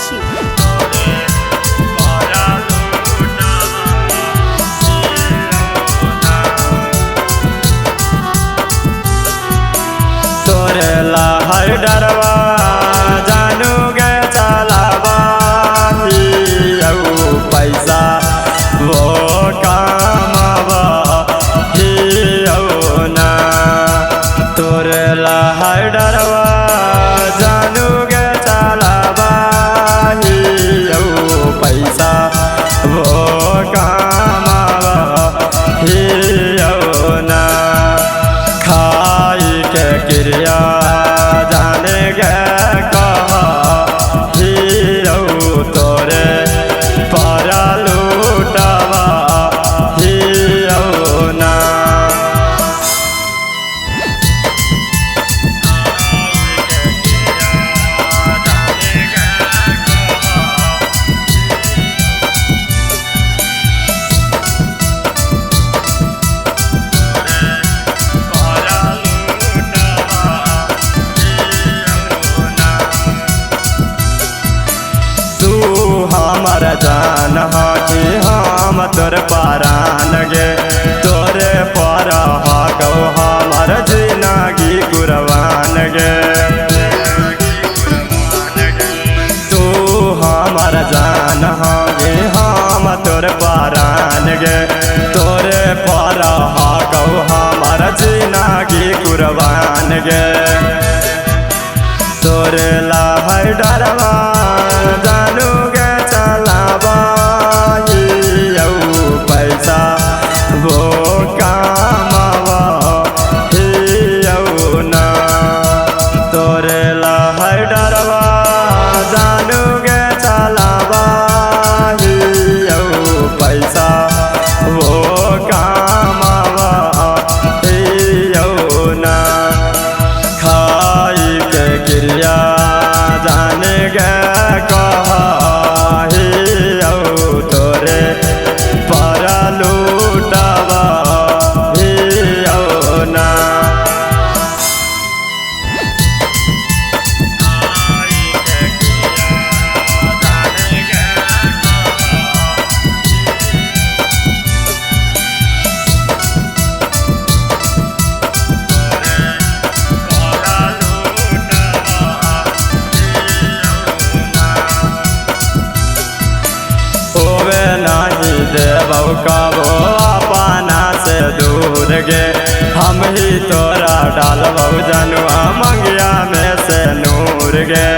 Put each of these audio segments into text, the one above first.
घोषी। तोरे लहर डरवा जानू गे चलावा पैसा वो कामवा ना। तोरे लहर डरवा जानू गे चलावा पैसा वो कामवा ना। खाई के क्रिया जाने गे कहा हीरो तोरे पारा लूटवा हीरो ना। हमार जान हाथी हम तोर पारान गे तोरे पर गौ हमार जिंदगी कुर्बान गे। तू हमार जान गे हम तोर पारान गे तोरे पर गौ हमार जिंदगी कुर्बान गे। तोरे लहर डरवा जानू गे चलावा पैसा वो कामवा ना। तोरे लहर डरवा जानू गे चलावा पैसा वो कामवा ना। खाई के क्रिया जाने गे कहा तोरे पारा लूटवा ना। होवे नहीं देवो कबो अपना से दूर गे हम ही तोरा डालबो जनुआ मंगिया में से नूर गे।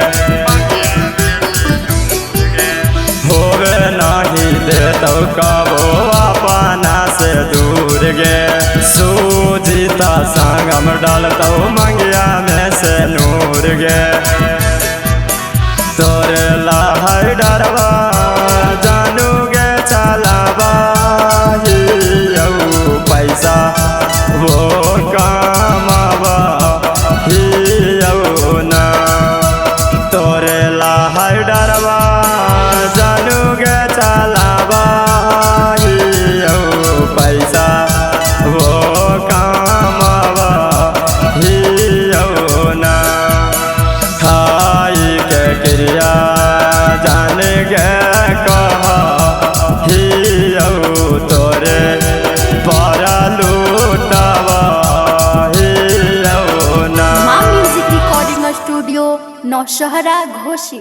होवे नहीं देतो कबो अपना से दूर गे सूजिता संगम डालतो मंगिया में से नूर गे। तोरे लहर डरवा जानू गे चलावा पैसा वो कामवा ना। तोरे लहर डरवा जानू गे चलावा पैसा वो कामवा ना। खाई के क्रिया जाने गे कहा तोरे पारा लूटवा ना। Maa music recording studio Naushahra Ghoshi.